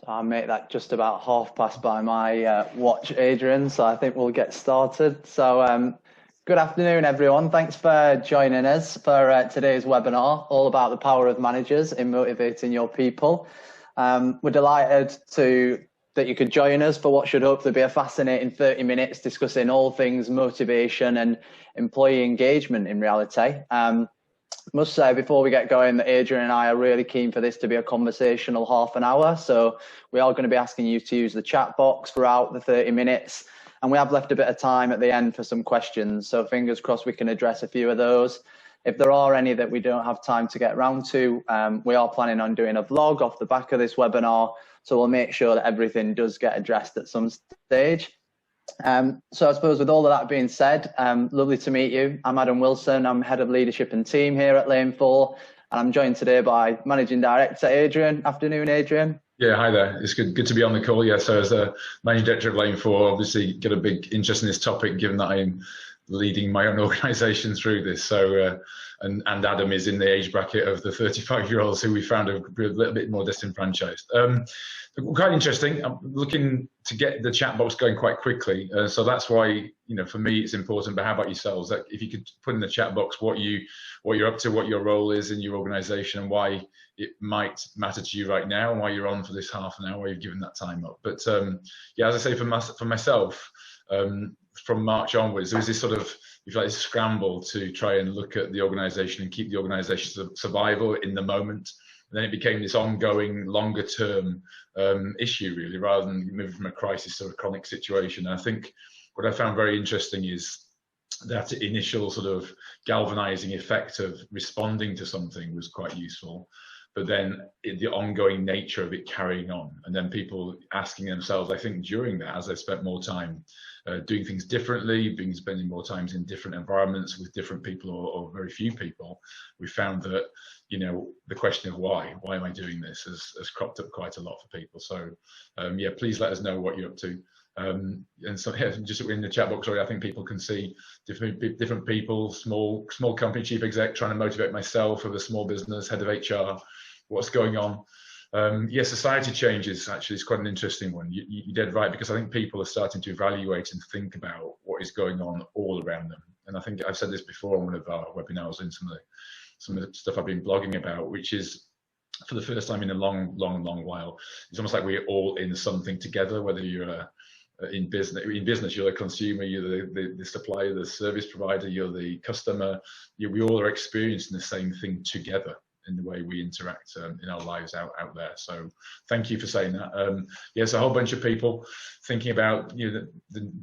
So I make that just about 1/2 past by my watch, Adrian. So I think we'll get started. So good afternoon, everyone. Thanks for joining us for today's webinar, all about the power of managers in motivating your people. We're delighted that you could join us for what should hopefully be a fascinating 30 minutes discussing all things motivation and employee engagement in reality. Must say before we get going that Adrian and I are really keen for this to be a conversational half an hour. So we are going to be asking you to use the chat box throughout the 30 minutes. And we have left a bit of time at the end for some questions. So fingers crossed we can address a few of those. If there are any that we don't have time to get round to, we are planning on doing a vlog off the back of this webinar. So we'll make sure that everything does get addressed at some stage. So I suppose with all of that being said, lovely to meet you. I'm Adam Wilson. I'm Head of Leadership and Team here at Lane4, and I'm joined today by Managing Director Adrian. Afternoon, Adrian. Yeah, hi there. It's good to be on the call. Yeah, so as a Managing Director of Lane4, obviously get a big interest in this topic, given that I'm leading my own organisation through this. So, and Adam is in the age bracket of the 35-year-olds who we found a little bit more disenfranchised. Quite interesting. I'm looking to get the chat box going quite quickly, so that's why, you know, for me it's important. But how about yourselves? Like, if you could put in the chat box what you're up to, what your role is in your organisation, and why it might matter to you right now, and why you're on for this half an hour, why you've given that time up. But yeah, as I say, for myself, from March onwards, there was this sort of, if you like, scramble to try and look at the organisation and keep the organisation survival in the moment. And then it became this ongoing, longer term issue, really, rather than moving from a crisis to a chronic situation. And I think what I found very interesting is that initial sort of galvanizing effect of responding to something was quite useful. But then the ongoing nature of it carrying on, and then people asking themselves, I think during that, as they spent more time doing things differently, spending more time in different environments with different people or very few people, we found that, you know, the question of why am I doing this has cropped up quite a lot for people. So yeah, please let us know what you're up to. And so yeah, just in the chat box, I think people can see different people, small company chief exec trying to motivate myself with a small business, head of HR, what's going on. Yeah, society changes actually is quite an interesting one. You're dead right, because I think people are starting to evaluate and think about what is going on all around them. And I think I've said this before on one of our webinars in some of the stuff I've been blogging about, which is, for the first time in a long while, it's almost like we're all in something together, whether you're in business, you're the consumer, you're the supplier, the service provider, you're the customer. We all are experiencing the same thing together in the way we interact in our lives out there. So thank you for saying that. Yes, a whole bunch of people thinking about, you know,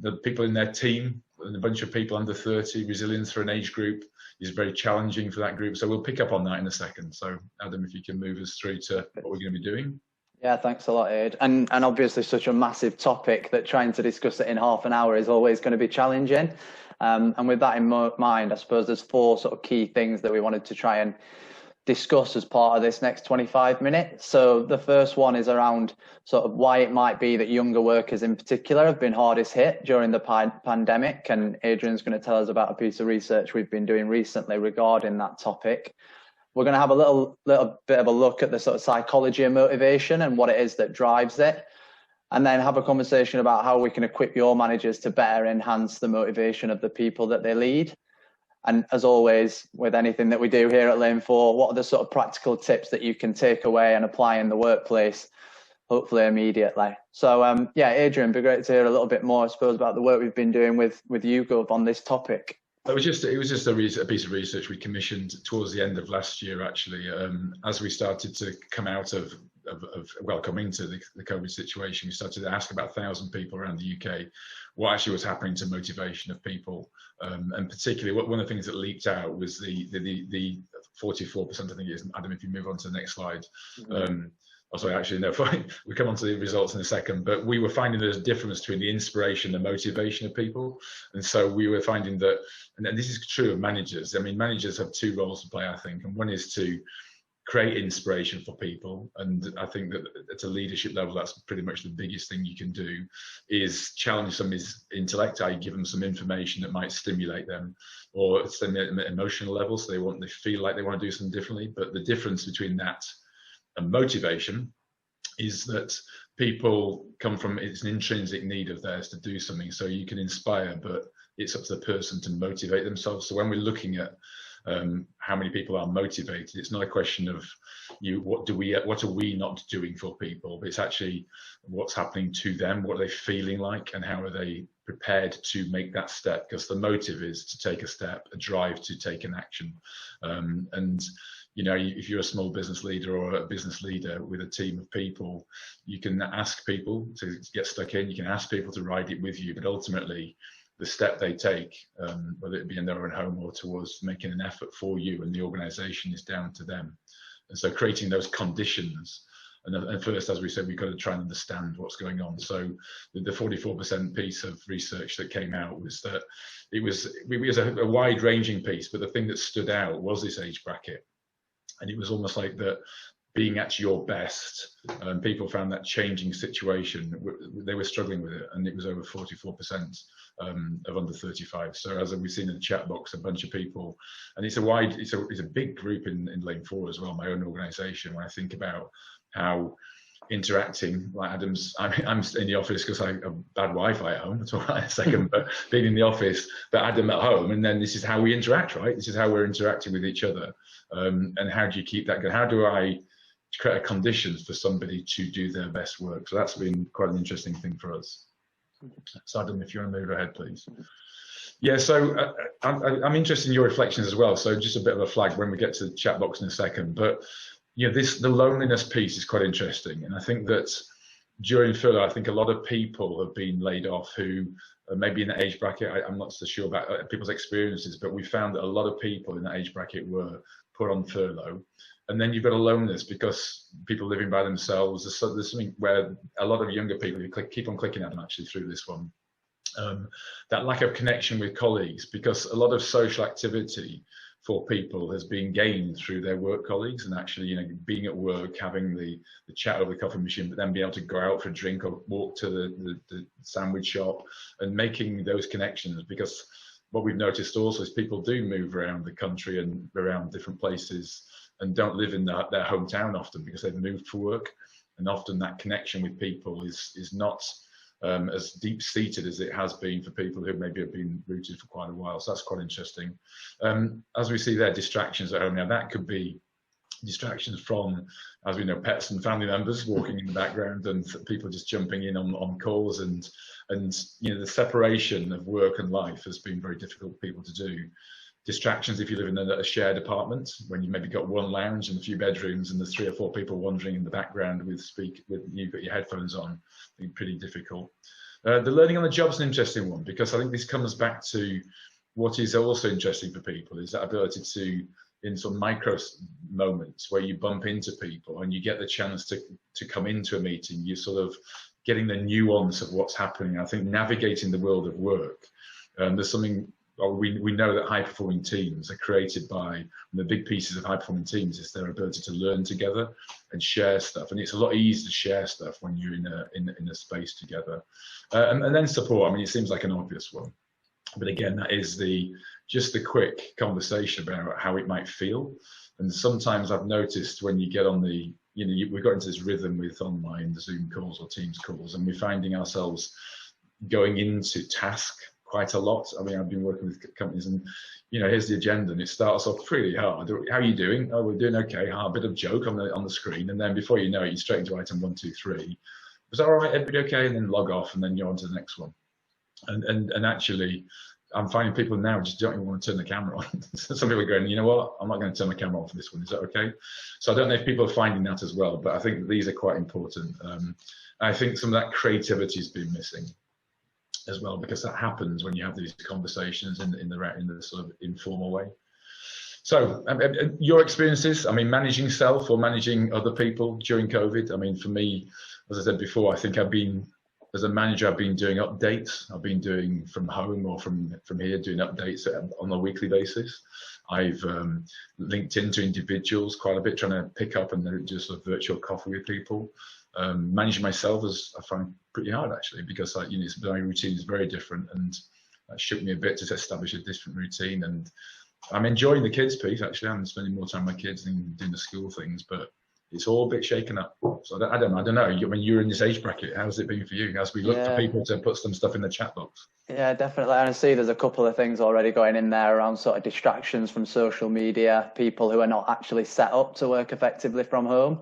the people in their team, and a bunch of people under 30. Resilience for an age group is very challenging for that group. So we'll pick up on that in a second. So Adam, if you can move us through to what we're going to be doing. Yeah, thanks a lot, Ed. And obviously such a massive topic that trying to discuss it in half an hour is always going to be challenging. And with that in mind, I suppose there's 4 sort of key things that we wanted to try and discuss as part of this next 25 minutes. So the first one is around sort of why it might be that younger workers in particular have been hardest hit during the pandemic. And Adrian's going to tell us about a piece of research we've been doing recently regarding that topic. We're going to have a little bit of a look at the sort of psychology of motivation and what it is that drives it, and then have a conversation about how we can equip your managers to better enhance the motivation of the people that they lead. And as always, with anything that we do here at Lane4, what are the sort of practical tips that you can take away and apply in the workplace, hopefully immediately? So yeah, Adrian, it'd be great to hear a little bit more, I suppose, about the work we've been doing with YouGov on this topic. It was just a piece of research we commissioned towards the end of last year, actually, as we started to come out of coming into the COVID situation. We started to ask about 1,000 people around the UK what actually was happening to motivation of people, and particularly one of the things that leaked out was the 44%, I think it is. Adam, if you move on to the next slide. Mm-hmm. Oh, sorry, actually, no, fine. We'll come on to the results in a second, but we were finding there's a difference between the inspiration and motivation of people. And so we were finding that, and this is true of managers. I mean, managers have 2 roles to play, I think, and one is to create inspiration for people. And I think that at a leadership level, that's pretty much the biggest thing you can do, is challenge somebody's intellect, i.e. give them some information that might stimulate them, or stimulate them at emotional level, so they feel like they want to do something differently. But the difference between that and motivation is that people come from, it's an intrinsic need of theirs to do something, so you can inspire, but it's up to the person to motivate themselves. So when we're looking at how many people are motivated, it's not a question of what are we not doing for people, but it's actually what's happening to them, what are they feeling like, and how are they prepared to make that step, because the motive is to take a step, a drive to take an action. And you know, if you're a small business leader or a business leader with a team of people, you can ask people to get stuck in, you can ask people to ride it with you, but ultimately the step they take, whether it be in their own home or towards making an effort for you and the organization, is down to them. And so creating those conditions, and first, as we said, we've got to try and understand what's going on. So the 44% piece of research that came out was that it was a wide-ranging piece, but the thing that stood out was this age bracket. And it was almost like that being at your best, people found that changing situation, they were struggling with it, and it was over 44% of under 35. So as we've seen in the chat box, a bunch of people, and it's a big group in Lane4 as well, my own organisation. When I think about how interacting, like Adam's, I'm in the office because I have bad Wi-Fi at home, that's all right in a second, but being in the office, but Adam at home, and then this is how we interact, right? This is how we're interacting with each other. And how do you keep that going? How do I create a conditions for somebody to do their best work? So that's been quite an interesting thing for us. So Adam, if you want to move ahead, please. Yeah, so I'm interested in your reflections as well. So just a bit of a flag when we get to the chat box in a second. But you know, the loneliness piece is quite interesting, and I think that during furlough, I think a lot of people have been laid off who maybe in the age bracket. I'm not so sure about people's experiences, but we found that a lot of people in that age bracket were put on furlough. And then you've got a loneliness because people living by themselves. There's something where a lot of younger people, you keep on clicking at them actually through this one, that lack of connection with colleagues, because a lot of social activity for people has been gained through their work colleagues, and actually, you know, being at work, having the chat over the coffee machine, but then be able to go out for a drink or walk to the sandwich shop and making those connections. Because what we've noticed also is people do move around the country and around different places and don't live in their hometown often because they've moved for work, and often that connection with people is not as deep-seated as it has been for people who maybe have been rooted for quite a while. So that's quite interesting. As we see there, distractions at home. Now that could be distractions from, as we know, pets and family members walking in the background, and people just jumping in on calls, and you know, the separation of work and life has been very difficult for people to do. Distractions if you live in a shared apartment, when you maybe got one lounge and a few bedrooms and there's 3 or 4 people wandering in the background with you've got your headphones on, it'd be pretty difficult. The learning on the job is an interesting one, because I think this comes back to what is also interesting for people, is that ability to, in some micro moments where you bump into people and you get the chance to come into a meeting, you're sort of getting the nuance of what's happening. I think navigating the world of work, there's something. We know that high-performing teams are created by, the big pieces of high-performing teams is their ability to learn together and share stuff, and it's a lot easier to share stuff when you're in a space together. And then support. I mean, it seems like an obvious one, but again, that is just the quick conversation about how it might feel. And sometimes I've noticed when you get on the, you know, we've got into this rhythm with online Zoom calls or Teams calls, and we're finding ourselves going into task quite a lot. I mean, I've been working with companies, and you know, here's the agenda, and it starts off pretty hard. How are you doing? Oh, we're doing okay. A bit of joke on the screen, and then before you know it, you're straight into item 1, 2, 3. Was that all right? Everybody okay? And then log off, and then you're on to the next one. And actually, I'm finding people now just don't even want to turn the camera on. Some people are going, you know what? I'm not going to turn my camera on for this one. Is that okay? So I don't know if people are finding that as well, but I think these are quite important. I think some of that creativity has been missing as well, because that happens when you have these conversations in the sort of informal way. So your experiences, I mean, managing self or managing other people during COVID. I mean, for me, as I said before, I think as a manager, I've been doing updates. I've been doing from home or from here, doing updates on a weekly basis. I've linked into individuals quite a bit, trying to pick up and do sort of virtual coffee with people. Managing myself I find pretty hard actually, because you know, my routine is very different, and that shook me a bit to establish a different routine. And I'm enjoying the kids piece actually. I'm spending more time with my kids than doing the school things, but it's all a bit shaken up. So I don't know. When you're in this age bracket, how's it been for you? As we look for people to put some stuff in the chat box. Yeah, definitely. And I see there's a couple of things already going in there around sort of distractions from social media, people who are not actually set up to work effectively from home.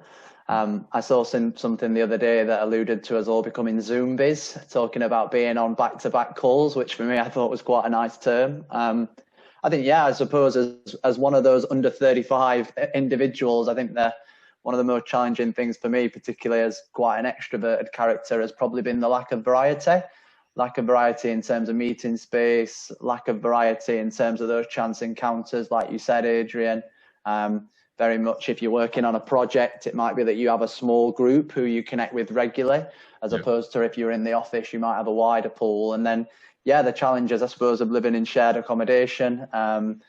I saw something the other day that alluded to us all becoming zombies, talking about being on back-to-back calls, which for me I thought was quite a nice term. I think, I suppose as one of those under 35 individuals, I think one of the most challenging things for me, particularly as quite an extroverted character, has probably been the lack of variety. Lack of variety in terms of meeting space, lack of variety in terms of those chance encounters, like you said, Adrian. Very much if you're working on a project, it might be that you have a small group who you connect with regularly, as opposed to if you're in the office, you might have a wider pool. And then, the challenges, I suppose, of living in shared accommodation. And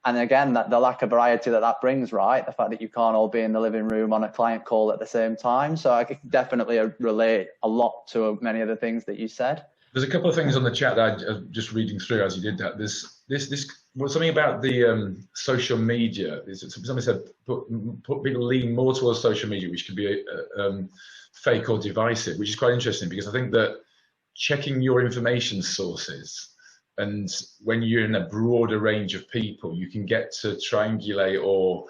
again, the lack of variety that brings, right? The fact that you can't all be in the living room on a client call at the same time. So I can definitely relate a lot to many of the things that you said. There's a couple of things on the chat that I'm just reading through as you did that. This something about the social media. Somebody said put people lean more towards social media, which could be fake or divisive, which is quite interesting because I think that checking your information sources, and when you're in a broader range of people, you can get to triangulate or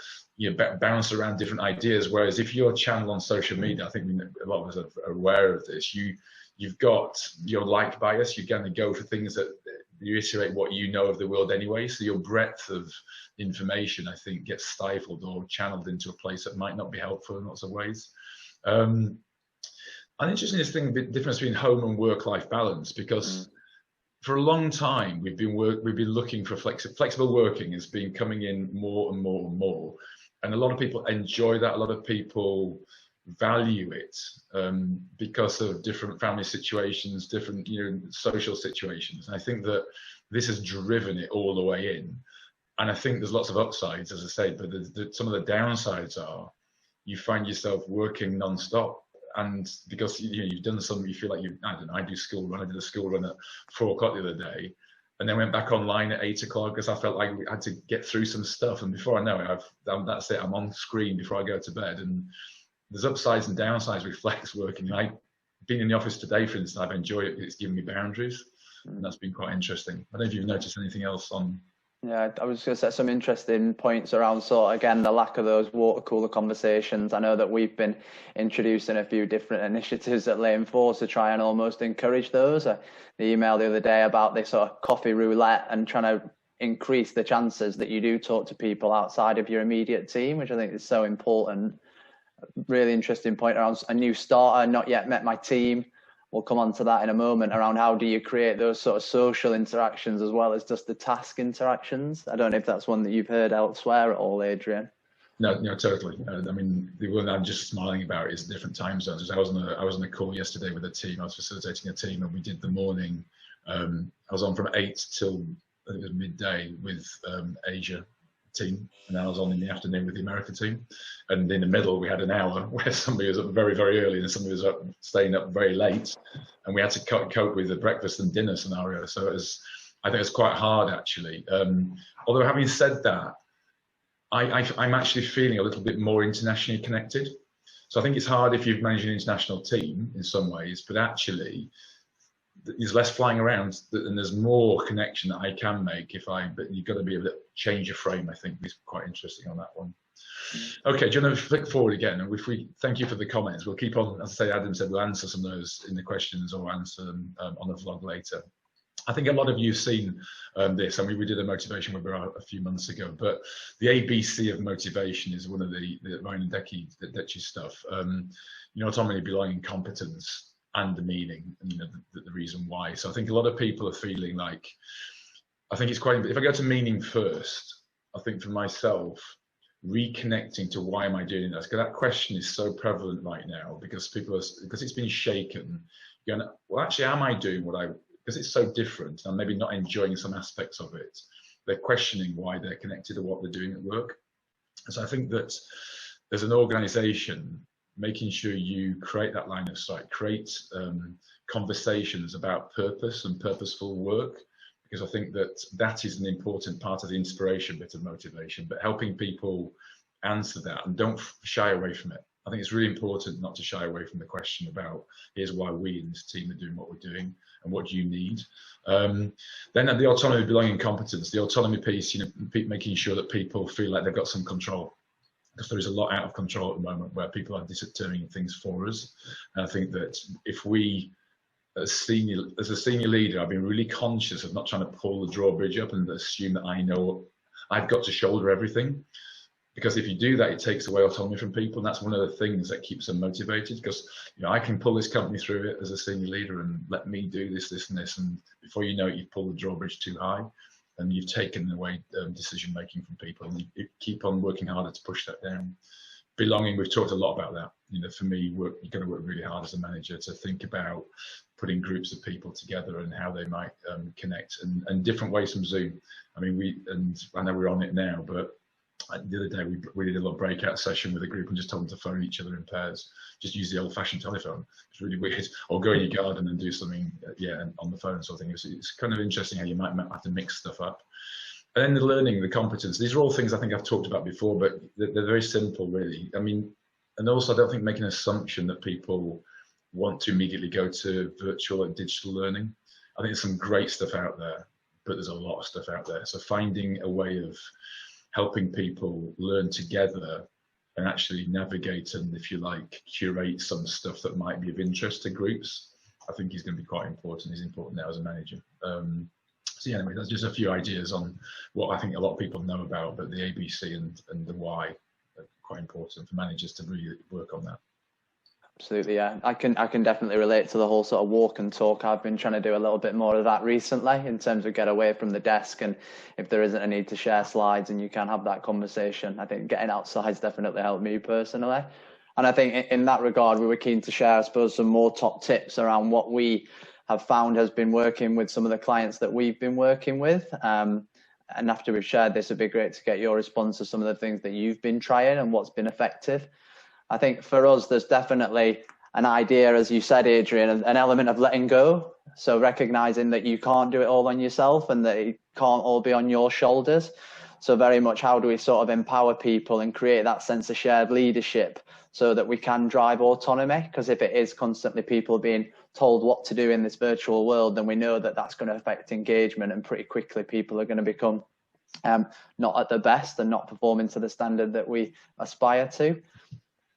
bounce around different ideas. Whereas if you're channel on social media, I think a lot of us are aware of this. You've got your like bias. You're going to go for things that reiterate what you know of the world anyway. So your breadth of information, I think, gets stifled or channeled into a place that might not be helpful in lots of ways. An interesting thing, the difference between home and work-life balance, because for a long time we've been looking for flexible working has been coming in more and more and more, and a lot of people enjoy that. A lot of people value it because of different family situations, different social situations. And I think that this has driven it all the way in. And I think there's lots of upsides, as I say, but some of the downsides are you find yourself working non-stop. And because you've done something, you feel like I do school run. I did a school run at 4 o'clock the other day, and then went back online at 8 o'clock because I felt like we had to get through some stuff. And before I know it, that's it. I'm on screen before I go to bed. And there's upsides and downsides with flex working. Being in the office today, for instance, I've enjoyed it. It's given me boundaries, and that's been quite interesting. I don't know if you've noticed anything else on. Yeah, I was going to set some interesting points around again, the lack of those water cooler conversations. I know that we've been introducing a few different initiatives at Lane4 to try and almost encourage those. The email the other day about this sort of coffee roulette and trying to increase the chances that you do talk to people outside of your immediate team, which I think is so important. Really interesting point around a new starter, not yet met my team. We'll come on to that in a moment around how do you create those sort of social interactions as well as just the task interactions. I don't know if that's one that you've heard elsewhere at all, Adrian. No, totally. I mean, the one I'm just smiling about is different time zones. I was on a call yesterday with a team. I was facilitating a team, and we did the morning. I was on from 8 till it was midday with Asia team, and I was on in the afternoon with the American team, and in the middle we had an hour where somebody was up very, very early and somebody was staying up very late, and we had to cope with the breakfast and dinner scenario. So I think it's quite hard actually. Although having said that, I'm actually feeling a little bit more internationally connected. So I think it's hard if you've managed an international team in some ways, but actually there's less flying around and there's more connection that I can make but you've got to be able to change your frame. I think is quite interesting on that one. Okay, do you want to flick forward again? And if we thank you for the comments, we'll keep on, as I say, Adam said, we'll answer some of those in the questions or answer them on the vlog later. I think a lot of you've seen this. I mean, we did a motivation webinar a few months ago, but the ABC of motivation is one of the Ryan and Decky stuff. Autonomy, belonging, competence, and the meaning, and the reason why. So I think a lot of people are feeling like, I think it's quite, if I go to meaning first, I think for myself, reconnecting to why am I doing this? Because that question is so prevalent right now because because it's been shaken, going, well, actually, am I doing because it's so different, and maybe not enjoying some aspects of it. They're questioning why they're connected to what they're doing at work. So I think that as an organization, making sure you create that line of sight, create conversations about purpose and purposeful work, because I think that is an important part of the inspiration bit of motivation, but helping people answer that and don't shy away from it. I think it's really important not to shy away from the question about here's why we in this team are doing what we're doing and what do you need. Then at the autonomy, belonging, competence, the autonomy piece, making sure that people feel like they've got some control, because there is a lot out of control at the moment where people are determining things for us. And I think that if we, as a senior leader, I've been really conscious of not trying to pull the drawbridge up and assume that I know I've got to shoulder everything. Because if you do that, it takes away autonomy from people, and that's one of the things that keeps them motivated. Because I can pull this company through it as a senior leader, and let me do this, this, and this, and before you know it, you've pulled the drawbridge too high, and you've taken away decision making from people, and you keep on working harder to push that down. Belonging, we've talked a lot about that. For me, you've got to work really hard as a manager to think about putting groups of people together and how they might connect, and different ways from Zoom. I mean, I know we're on it now, but the other day we did a little breakout session with a group and just told them to phone each other in pairs. Just use the old-fashioned telephone. It's really weird. Or go in your garden and do something, on the phone sort of thing. It's kind of interesting how you might have to mix stuff up. And then the learning, the competence. These are all things I think I've talked about before, but they're very simple, really. I mean, and also I don't think making an assumption that people want to immediately go to virtual and digital learning. I think there's some great stuff out there, but there's a lot of stuff out there. So finding a way of helping people learn together and actually navigate and, if you like, curate some stuff that might be of interest to groups, I think is going to be quite important. Is important now as a manager. So yeah, anyway, that's just a few ideas on what I think a lot of people know about, but the ABC and the why are quite important for managers to really work on that. Absolutely, yeah. I can definitely relate to the whole sort of walk and talk. I've been trying to do a little bit more of that recently in terms of get away from the desk, and if there isn't a need to share slides and you can have that conversation, I think getting outside's definitely helped me personally. And I think in that regard, we were keen to share, I suppose, some more top tips around what we have found has been working with some of the clients that we've been working with. And after we've shared this, it'd be great to get your response to some of the things that you've been trying and what's been effective. I think for us, there's definitely an idea, as you said, Adrian, an element of letting go. So recognizing that you can't do it all on yourself and that it can't all be on your shoulders. So very much, how do we sort of empower people and create that sense of shared leadership so that we can drive autonomy? Because if it is constantly people being told what to do in this virtual world, then we know that that's going to affect engagement, and pretty quickly people are going to become not at their best and not performing to the standard that we aspire to.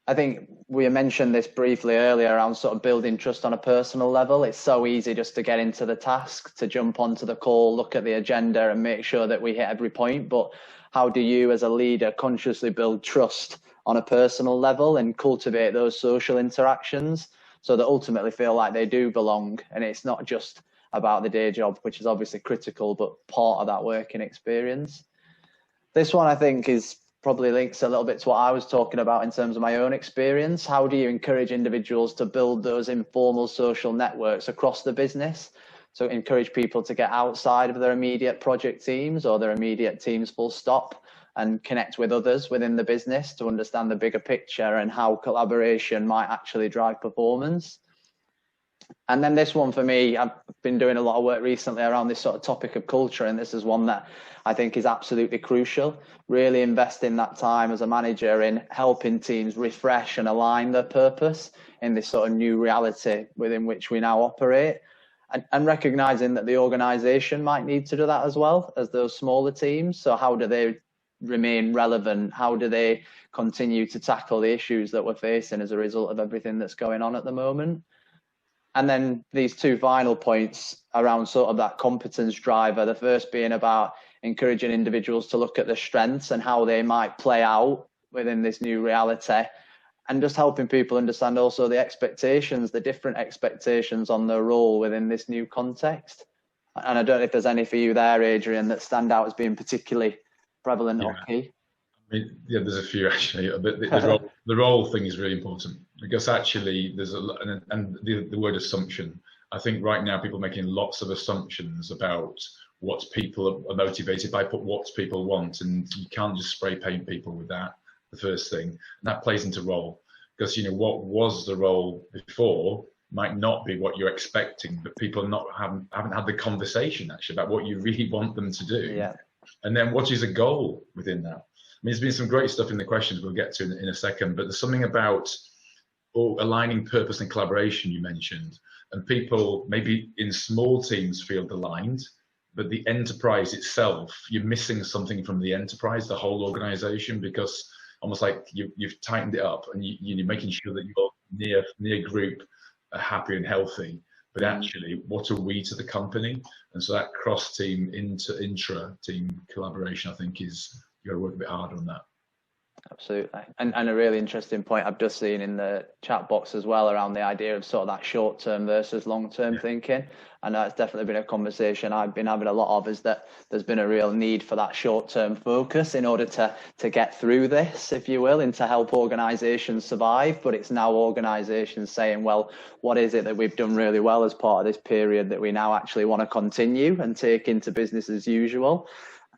I think we mentioned this briefly earlier around sort of building trust on a personal level. It's so easy just to get into the task, to jump onto the call, look at the agenda and make sure that we hit every point. But how do you as a leader consciously build trust on a personal level and cultivate those social interactions so that ultimately feel like they do belong? And it's not just about the day job, which is obviously critical, but part of that working experience. This one, I think, is probably links a little bit to what I was talking about in terms of my own experience. How do you encourage individuals to build those informal social networks across the business? So encourage people to get outside of their immediate project teams or their immediate teams full stop and connect with others within the business to understand the bigger picture and how collaboration might actually drive performance. And then this one for me, I've been doing a lot of work recently around this sort of topic of culture, and this is one that I think is absolutely crucial. Really investing that time as a manager in helping teams refresh and align their purpose in this sort of new reality within which we now operate, and recognizing that the organization might need to do that as well as those smaller teams. So how do they remain relevant? How do they continue to tackle the issues that we're facing as a result of everything that's going on at the moment? And then these two final points around sort of that competence driver, the first being about encouraging individuals to look at their strengths and how they might play out within this new reality, and just helping people understand also the expectations, the different expectations on their role within this new context. And I don't know if there's any for you there, Adrian, that stand out as being particularly prevalent or key. I mean, yeah, there's a few actually, but the role thing is really important, because actually there's and the word assumption. I think right now people are making lots of assumptions about what people are motivated by, what people want, and you can't just spray paint people with that. The first thing, and that plays into role, because what was the role before might not be what you're expecting, but people haven't had the conversation actually about what you really want them to do. Yeah. And then what is a goal within that? mean, there's been some great stuff in the questions we'll get to in a second, but there's something about aligning purpose and collaboration you mentioned, and people maybe in small teams feel aligned, but the enterprise itself, you're missing something from the enterprise, the whole organization, because almost like you've tightened it up and you're making sure that your near group are happy and healthy, but actually what are we to the company? And so that cross team intra team collaboration, I think, is, you got to work a bit harder on that. Absolutely. And a really interesting point I've just seen in the chat box as well around the idea of sort of that short-term versus long-term thinking. And that's definitely been a conversation I've been having a lot of, is that there's been a real need for that short-term focus in order to get through this, if you will, and to help organizations survive. But it's now organizations saying, well, what is it that we've done really well as part of this period that we now actually want to continue and take into business as usual?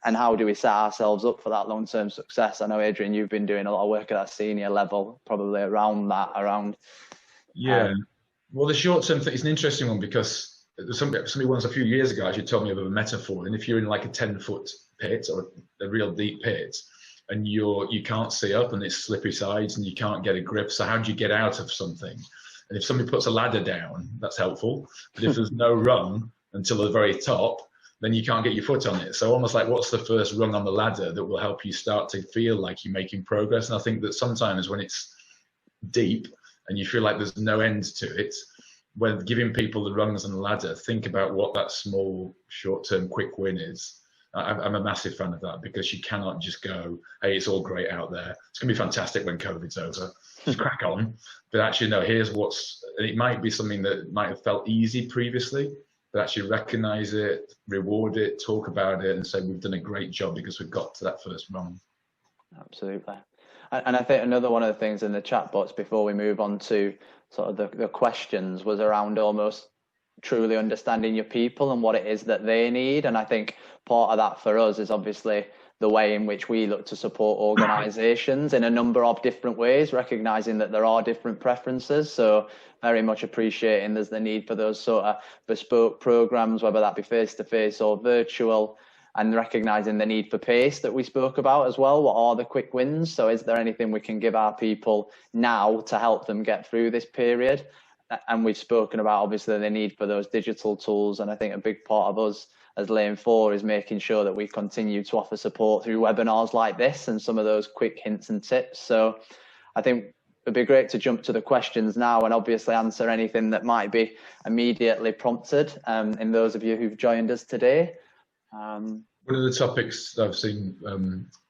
And how do we set ourselves up for that long-term success? I know, Adrian, you've been doing a lot of work at that senior level, probably around that, Yeah. Well, the short-term thing is an interesting one, because somebody once a few years ago actually told me of a metaphor. And if you're in like a 10-foot pit or a real deep pit, and you can't see up and it's slippery sides and you can't get a grip, so how do you get out of something? And if somebody puts a ladder down, that's helpful. But if there's no rung until the very top, then you can't get your foot on it. So almost like, what's the first rung on the ladder that will help you start to feel like you're making progress? And I think that sometimes when it's deep and you feel like there's no end to it, when giving people the rungs on the ladder, think about what that small, short-term, quick win is. I'm a massive fan of that, because you cannot just go, hey, it's all great out there. It's going to be fantastic when COVID's over. Just crack on. But actually, no, here's what's, and it might be something that might have felt easy previously, but actually recognize it, reward it, talk about it, and say we've done a great job because we've got to that first rung. Absolutely. And I think another one of the things in the chat box before we move on to sort of the questions was around almost truly understanding your people and what it is that they need. And I think part of that for us is obviously the way in which we look to support organizations in a number of different ways, recognizing that there are different preferences. So very much appreciating there's the need for those sort of bespoke programs, whether that be face-to-face or virtual, and recognizing the need for pace that we spoke about as well. What are the quick wins? So is there anything we can give our people now to help them get through this period? And we've spoken about obviously the need for those digital tools. And I think a big part of us as Lane4 is making sure that we continue to offer support through webinars like this and some of those quick hints and tips. So I think it'd be great to jump to the questions now and obviously answer anything that might be immediately prompted in those of you who've joined us today. One of the topics that I've seen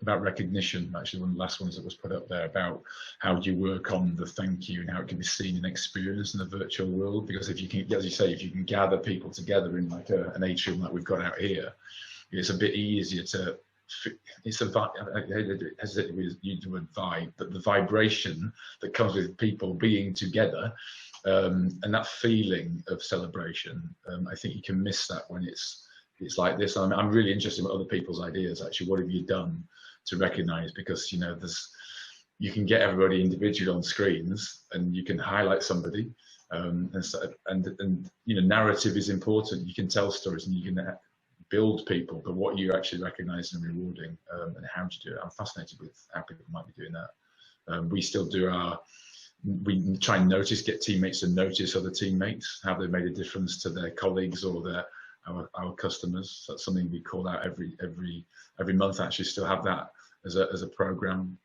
about recognition, actually one of the last ones that was put up there, about how do you work on the thank you and how it can be seen and experienced in the virtual world. Because if you can, as you say, if you can gather people together in like an atrium like we've got out here, it's a bit easier to, it's a vibe, I hesitate to use the word vibe, but the vibration that comes with people being together and that feeling of celebration, I think you can miss that when it's like this. I'm really interested in other people's ideas. Actually, what have you done to recognize? Because you know, you can get everybody individually on screens, and you can highlight somebody, and you know, narrative is important. You can tell stories, and you can build people. But what you're actually recognizing and rewarding, and how do you do it? I'm fascinated with how people might be doing that. We still do we try and get teammates to notice other teammates, how they've made a difference to their colleagues or our customers. That's something we call out every month. Actually, still have that as a program,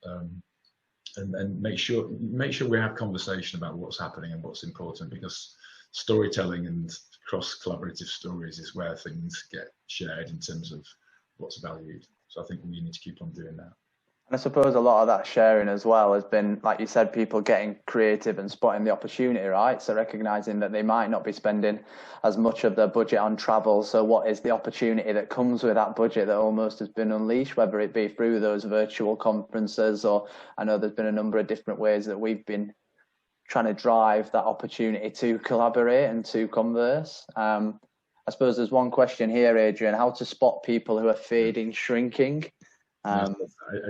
and make sure we have conversation about what's happening and what's important, because storytelling and cross collaborative stories is where things get shared in terms of what's valued. So I think we need to keep on doing that. I suppose a lot of that sharing as well has been, like you said, people getting creative and spotting the opportunity, right? So recognizing that they might not be spending as much of their budget on travel. So what is the opportunity that comes with that budget that almost has been unleashed, whether it be through those virtual conferences, or I know there's been a number of different ways that we've been trying to drive that opportunity to collaborate and to converse. I suppose there's one question here, Adrian, how to spot people who are fading, shrinking. I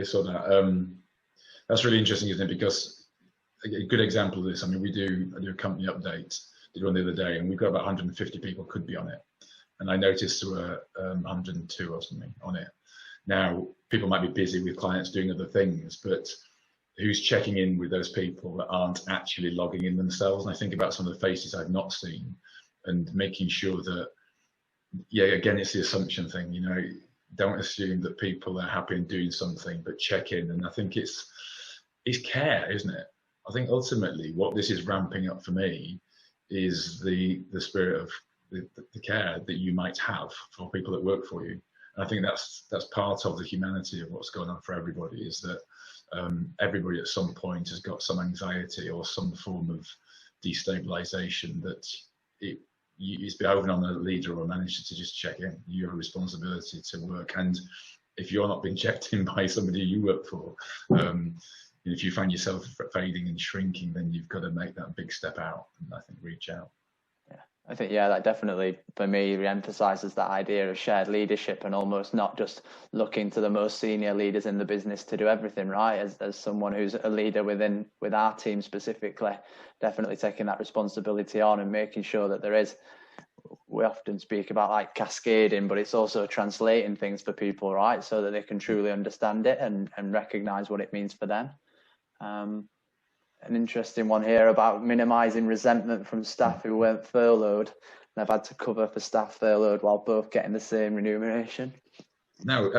saw that. That's really interesting, isn't it? Because a good example of this, I mean, I do a company update, did one the other day, and we've got about 150 people could be on it. And I noticed there were 102 or something on it. Now, people might be busy with clients doing other things, but who's checking in with those people that aren't actually logging in themselves? And I think about some of the faces I've not seen, and making sure that, yeah, again, it's the assumption thing, don't assume that people are happy in doing something, but check in. And I think it's care, isn't it? I think ultimately what this is ramping up for me is the spirit of the care that you might have for people that work for you. And I think that's part of the humanity of what's going on for everybody, is that everybody at some point has got some anxiety or some form of destabilization that it's beholden on a leader or a manager to just check in. You have a responsibility to work, and if you're not being checked in by somebody you work for, if you find yourself fading and shrinking, then you've got to make that big step out and I think reach out. Yeah, I think, yeah, that definitely for me re-emphasizes that idea of shared leadership, and almost not just looking to the most senior leaders in the business to do everything, right? As someone who's a leader with our team specifically, definitely taking that responsibility on and making sure that there is, we often speak about like cascading, but it's also translating things for people, right? So that they can truly understand it and recognize what it means for them. An interesting one here about minimizing resentment from staff who weren't furloughed and have had to cover for staff furloughed while both getting the same remuneration. No,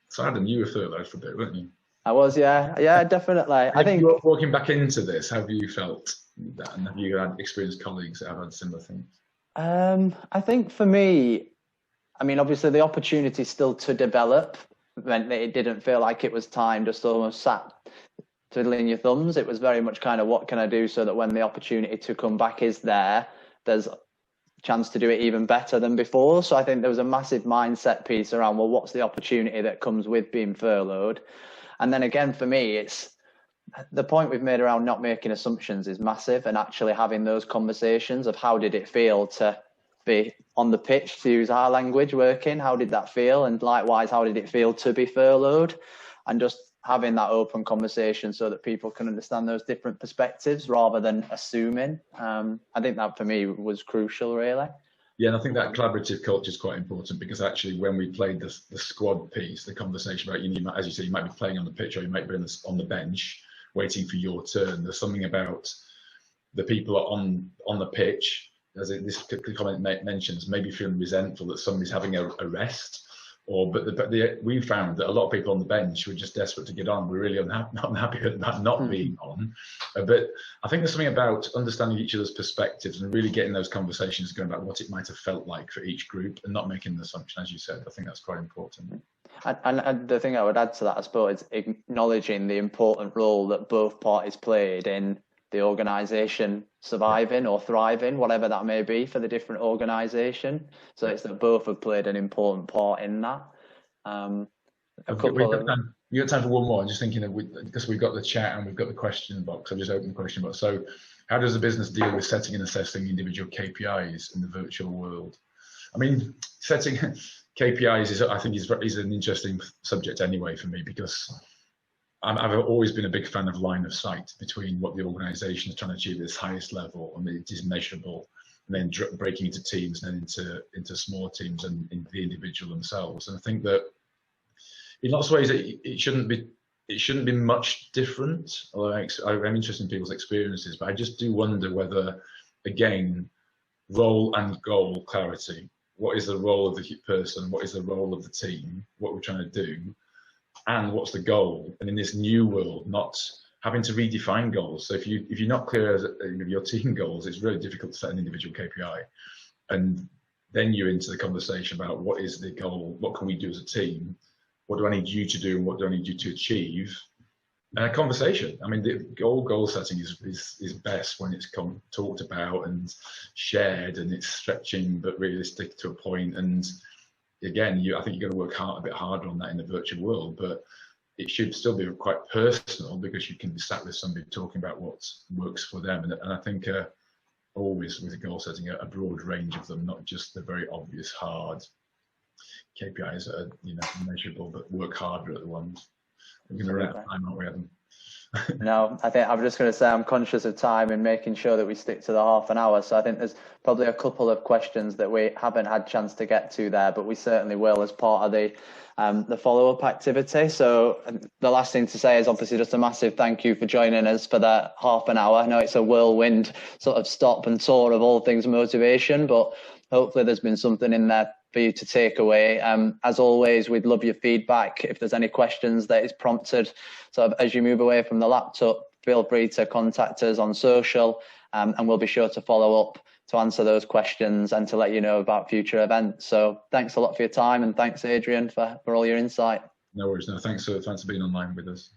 so Adam, you were furloughed for a bit, weren't you? I was, yeah, definitely. I think you're walking back into this, have you felt that, and have you had experienced colleagues that have had similar things? I think for me, I mean, obviously the opportunity still to develop meant that it didn't feel like it was time just almost sat twiddling your thumbs. It was very much kind of, what can I do so that when the opportunity to come back is there, there's a chance to do it even better than before. So I think there was a massive mindset piece around, well, what's the opportunity that comes with being furloughed? And then again, for me, it's the point we've made around not making assumptions is massive, and actually having those conversations of how did it feel to be on the pitch, to use our language, working, how did that feel? And likewise, how did it feel to be furloughed? And just having that open conversation so that people can understand those different perspectives rather than assuming. I think that for me was crucial, really. Yeah, and I think that collaborative culture is quite important, because actually when we played the squad piece, the conversation about, as you say, you might be playing on the pitch or you might be on the bench waiting for your turn. There's something about the people on the pitch, as this comment mentions, maybe feeling resentful that somebody's having a rest. We found that a lot of people on the bench were just desperate to get on. We're really unhappy about not being on. But I think there's something about understanding each other's perspectives and really getting those conversations going about what it might have felt like for each group, and not making an assumption, as you said. I think that's quite important. And the thing I would add to that, I suppose, is acknowledging the important role that both parties played in the organisation surviving or thriving, whatever that may be for the different organisation. So it's that both have played an important part in that. You got time for one more? I'm just thinking that because we've got the chat and we've got the question box. I've just opened the question box. So how does the business deal with setting and assessing individual KPIs in the virtual world? I mean, setting KPIs I think is an interesting subject anyway for me, because I've always been a big fan of line of sight between what the organisation is trying to achieve at its highest level, and it is measurable, and then breaking into teams and then into smaller teams and into the individual themselves. And I think that in lots of ways it shouldn't be much different. I'm interested in people's experiences, but I just do wonder whether, again, role and goal clarity. What is the role of the person? What is the role of the team? What we're trying to do? And what's the goal? And in this new world, not having to redefine goals. So if you're not clear as your team goals, it's really difficult to set an individual KPI. And then you're into the conversation about what is the goal? What can we do as a team? What do I need you to do? And what do I need you to achieve? And a conversation. I mean, the goal setting is best when it's talked about and shared, and it's stretching but realistic to a point. And again, I think you're going to work a bit harder on that in the virtual world, but it should still be quite personal, because you can be sat with somebody talking about what works for them. And I think always with goal setting, a broad range of them, not just the very obvious hard KPIs that are measurable, but work harder at the ones. We're going to run out of time, aren't we, Adam? No, I think I'm just going to say I'm conscious of time and making sure that we stick to the half an hour. So I think there's probably a couple of questions that we haven't had chance to get to there, but we certainly will as part of the the follow-up activity. So the last thing to say is obviously just a massive thank you for joining us for that half an hour. I know it's a whirlwind sort of stop and tour of all things motivation, but hopefully there's been something in there for you to take away. As always, we'd love your feedback. If there's any questions that is prompted sort of as you move away from the laptop, feel free to contact us on social, and we'll be sure to follow up to answer those questions and to let you know about future events. So thanks a lot for your time, and thanks, Adrian, for all your insight. No worries. No, thanks for being online with us.